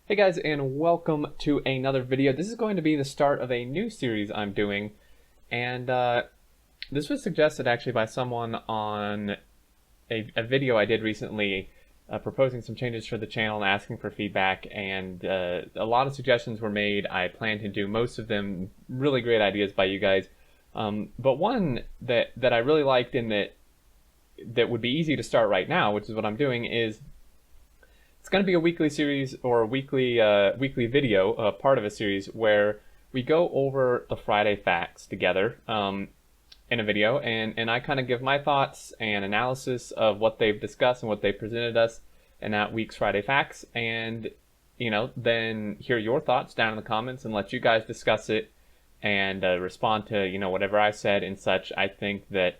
Hey guys, and welcome to another video. This is going to be the start of a new series I'm doing, and this was suggested actually by someone on a video I did recently proposing some changes for the channel and asking for feedback, and a lot of suggestions were made. I plan to do most of them really great ideas by you guys, but one that I really liked and that would be easy to start right now, which is what I'm doing, is it's going to be a weekly series or a weekly video, part of a series where we go over the Friday facts together in a video, and I kind of give my thoughts and analysis of what they've discussed and what they presented us in that week's Friday facts, and then hear your thoughts down in the comments and let you guys discuss it and respond to whatever I said and such. I think that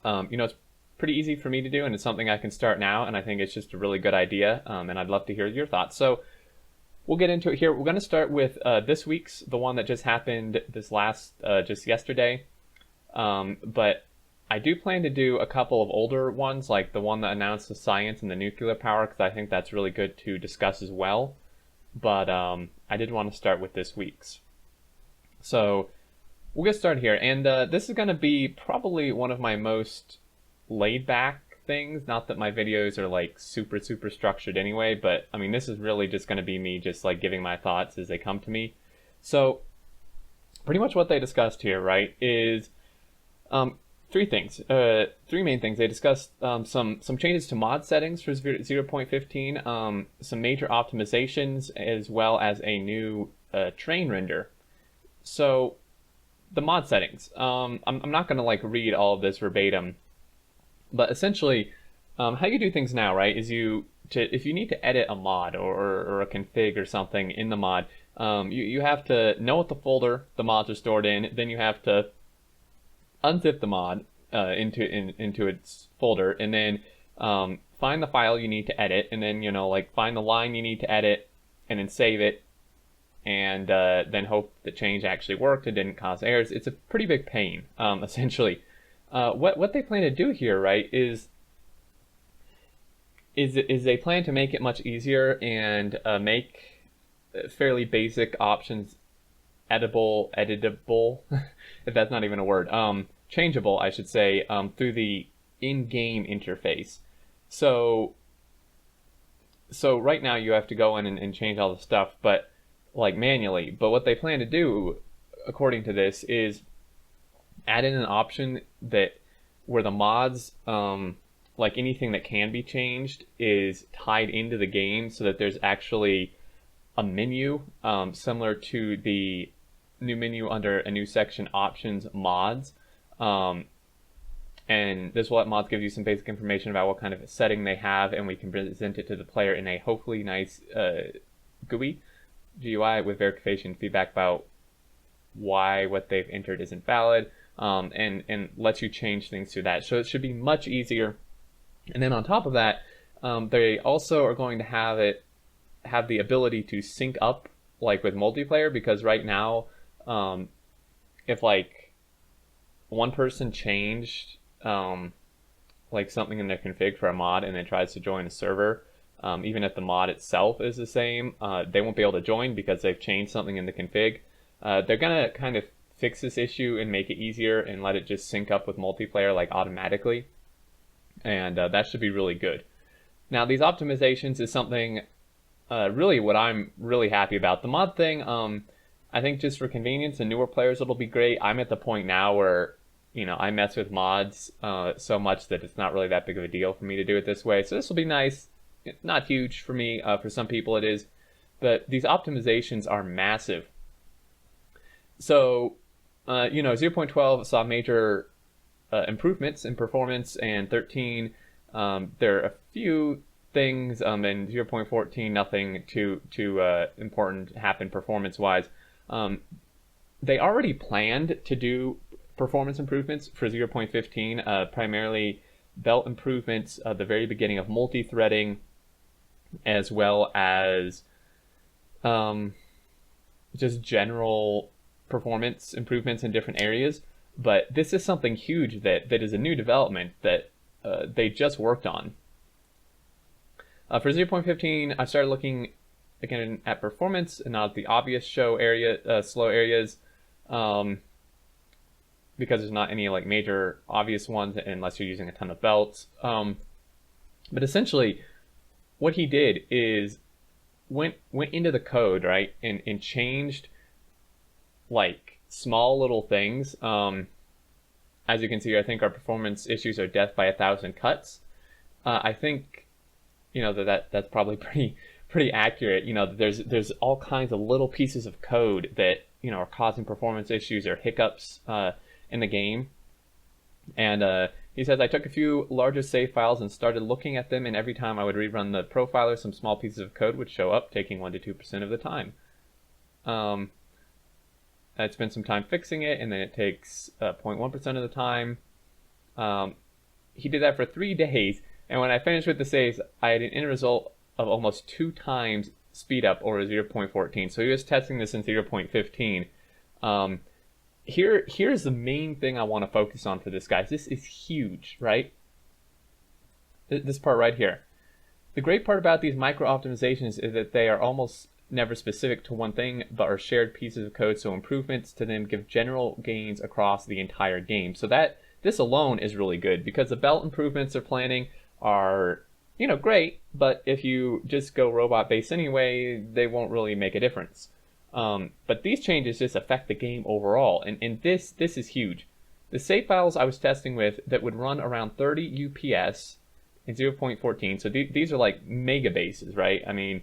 it's pretty easy for me to do, and it's something I can start now, and I think it's just a really good idea, and I'd love to hear your thoughts. So we'll get into it here. We're going to start with this week's, the one that just happened just yesterday, but I do plan to do a couple of older ones, like the one that announced the science and the nuclear power, because I think that's really good to discuss as well, but I did want to start with this week's. So we'll get started here, and this is going to be probably one of my most laid back things. Not that my videos are like super structured anyway, but I mean, this is really just going to be me just like giving my thoughts as they come to me. So pretty much what they discussed here, right, is three main things. They discussed some changes to mod settings for 0.15, some major optimizations, as well as a new train render. So the mod settings, I'm not going to like read all of this verbatim, but essentially, how you do things now, right, is if you need to edit a mod or a config or something in the mod, you have to know what the folder the mods are stored in. Then you have to unzip the mod into its folder, and then find the file you need to edit, and then find the line you need to edit, and then save it, and then hope the change actually worked and didn't cause errors. It's a pretty big pain, essentially. What they plan to do here, right, is they plan to make it much easier and make fairly basic options editable, if that's not even a word, changeable, I should say, through the in-game interface. So right now you have to go in and change all the stuff, but like manually. But what they plan to do, according to this, is add in an option where the mods, like anything that can be changed, is tied into the game, so that there's actually a menu similar to the new menu under a new section, options mods, and this will let mods give you some basic information about what kind of setting they have, and we can present it to the player in a hopefully nice GUI with verification feedback about why what they've entered isn't valid, and lets you change things through that. So it should be much easier. And then on top of that, they also are going to have the ability to sync up like with multiplayer, because right now, if like one person changed like something in their config for a mod and then tries to join a server, even if the mod itself is the same, they won't be able to join because they've changed something in the config. They're gonna kind of fix this issue and make it easier and let it just sync up with multiplayer like automatically, and that should be really good. Now, these optimizations is something really what I'm really happy about. The mod thing, I think just for convenience and newer players it'll be great. I'm at the point now where I mess with mods so much that it's not really that big of a deal for me to do it this way, so this will be nice. It's not huge for me. For some people it is, but these optimizations are massive. So 0.12 saw major improvements in performance, and 13, there are a few things, and 0.14, nothing too important happened performance-wise. They already planned to do performance improvements for 0.15, primarily belt improvements at the very beginning of multi-threading, as well as just general performance improvements in different areas. But this is something huge that is a new development that they just worked on. For 0.15, I started looking again at performance and not the obvious slow areas, because there's not any like major obvious ones unless you're using a ton of belts. But essentially, what he did is went into the code, right, and changed like small little things. As you can see, I think our performance issues are death by 1,000 cuts. I think, that's probably pretty accurate. There's all kinds of little pieces of code that are causing performance issues or hiccups in the game. And he says, I took a few larger save files and started looking at them, and every time I would rerun the profiler, some small pieces of code would show up, taking 1 to 2% of the time. I'd spent some time fixing it, and then it takes 0.1% of the time. He did that for 3 days, and when I finished with the saves, I had an end result of almost 2 times speed up over 0.14. So he was testing this in 0.15. Here's the main thing I want to focus on for this, guys. This is huge, right? This part right here. The great part about these micro optimizations is that they are almost never specific to one thing, but are shared pieces of code, so improvements to them give general gains across the entire game. So this alone is really good, because the belt improvements they're planning are, great, but if you just go robot based anyway, they won't really make a difference. But these changes just affect the game overall, and this is huge. The save files I was testing with that would run around 30 UPS in 0.14, so these are like megabases, right? I mean,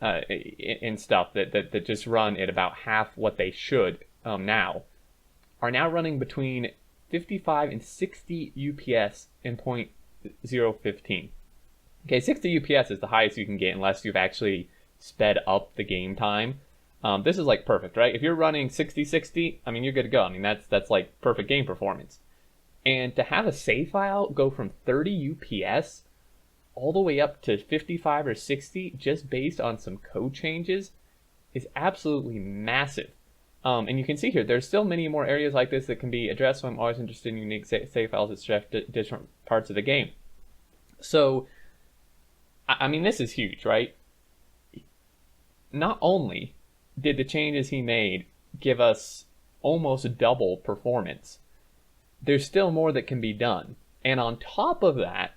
in stuff that just run at about half what they should now, are now running between 55 and 60 UPS in 0.015. Okay, 60 UPS is the highest you can get unless you've actually sped up the game time. This is like perfect, right? If you're running 60-60, I mean, you're good to go. I mean, that's like perfect game performance. And to have a save file go from 30 UPS all the way up to 55 or 60 just based on some code changes is absolutely massive. And you can see here, there's still many more areas like this that can be addressed, so I'm always interested in unique save files that stretch different parts of the game. So, I mean, this is huge, right? Not only did the changes he made give us almost double performance, there's still more that can be done. And on top of that,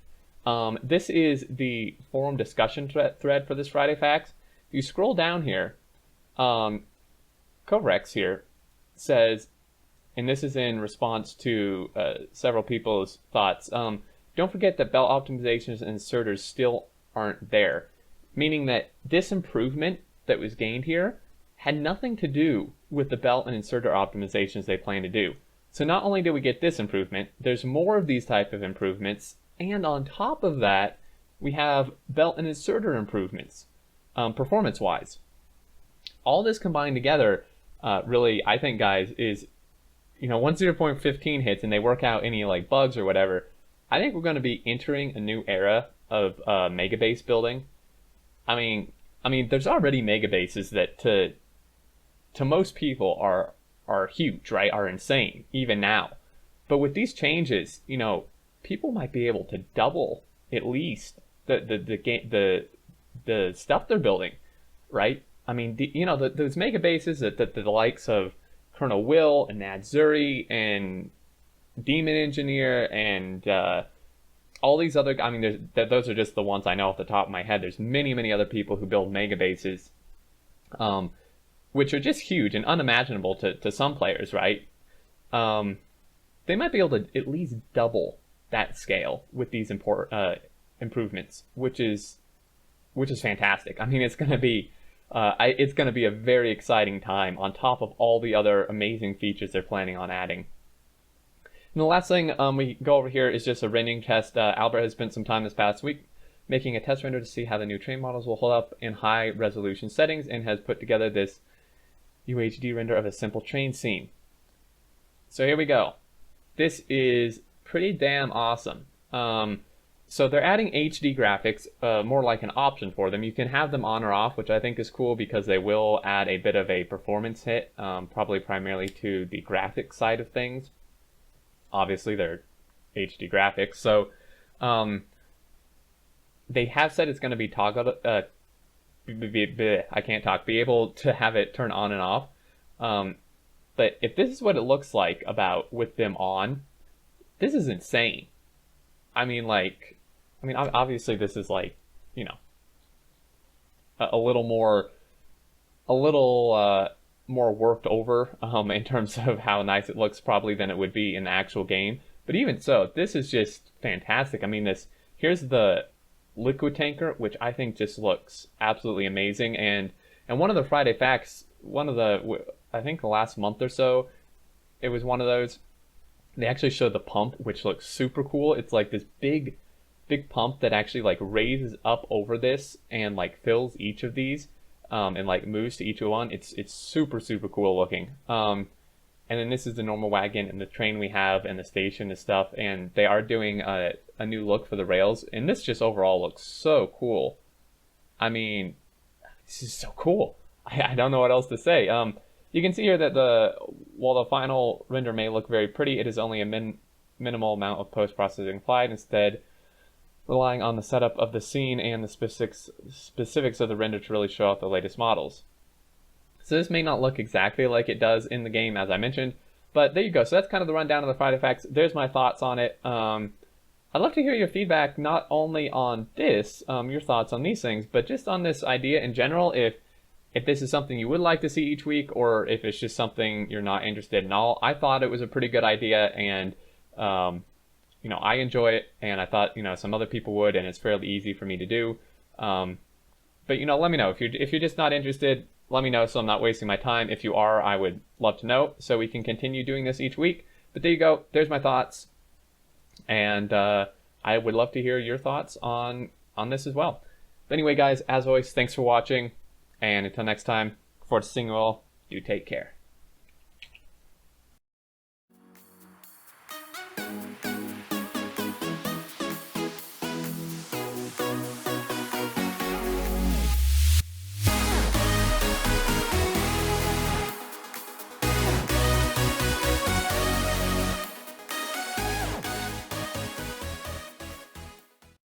this is the forum discussion thread for this Friday Facts. If you scroll down here, Korex here says, and this is in response to several people's thoughts, don't forget that belt optimizations and inserters still aren't there. Meaning that this improvement that was gained here had nothing to do with the belt and inserter optimizations they plan to do. So not only did we get this improvement, there's more of these type of improvements, and on top of that, we have belt and inserter improvements, performance-wise. All this combined together, really, I think, guys, is, once 0.15 hits and they work out any like bugs or whatever, I think we're going to be entering a new era of megabase building. I mean, there's already megabases that to most people are huge, right? Are insane even now. But with these changes, people might be able to double at least the stuff they're building, right? I mean, those megabases that the likes of Colonel Will and Nadzuri and Demon Engineer and all these other, I mean, those are just the ones I know off the top of my head. There's many other people who build megabases, which are just huge and unimaginable to some players, right? They might be able to at least double that scale with these improvements, which is fantastic. I mean, it's going to be a very exciting time on top of all the other amazing features they're planning on adding. And the last thing we go over here is just a rendering test. Albert has spent some time this past week making a test render to see how the new train models will hold up in high resolution settings, and has put together this UHD render of a simple train scene. So here we go. This is pretty damn awesome. So they're adding HD graphics, more like an option for them. You can have them on or off, which I think is cool because they will add a bit of a performance hit, probably primarily to the graphics side of things. Obviously, they're HD graphics. So they have said it's going to be I can't talk, be able to have it turn on and off. But if this is what it looks like about with them on, this is insane. I mean, obviously this is like, you know, a little more worked over in terms of how nice it looks probably than it would be in the actual game. But even so, this is just fantastic. I mean, here's the liquid tanker, which I think just looks absolutely amazing. And one of the Friday Facts, I think the last month or so, it was one of those. They actually showed the pump, which looks super cool. It's like this big pump that actually like raises up over this and like fills each of these, and like moves to each one. It's super cool looking. And then this is the normal wagon and the train we have and the station and stuff. And they are doing a new look for the rails. And this just overall looks so cool. I mean, this is so cool. I don't know what else to say. You can see here that while the final render may look very pretty, it is only a minimal amount of post-processing applied, instead relying on the setup of the scene and the specifics of the render to really show off the latest models. So this may not look exactly like it does in the game, as I mentioned, but there you go. So that's kind of the rundown of the Friday Facts. There's my thoughts on it. I'd love to hear your feedback, not only on this, your thoughts on these things, but just on this idea in general. If this is something you would like to see each week, or if it's just something you're not interested in all. I thought it was a pretty good idea, and you know, I enjoy it, and I thought, you know, some other people would, and it's fairly easy for me to do. But you know, let me know if you're just not interested. Let me know so I'm not wasting my time. If you are, I would love to know so we can continue doing this each week. But there you go. There's my thoughts, and I would love to hear your thoughts on this as well. But anyway, guys, as always, thanks for watching. And until next time, look forward to seeing you all. Do take care.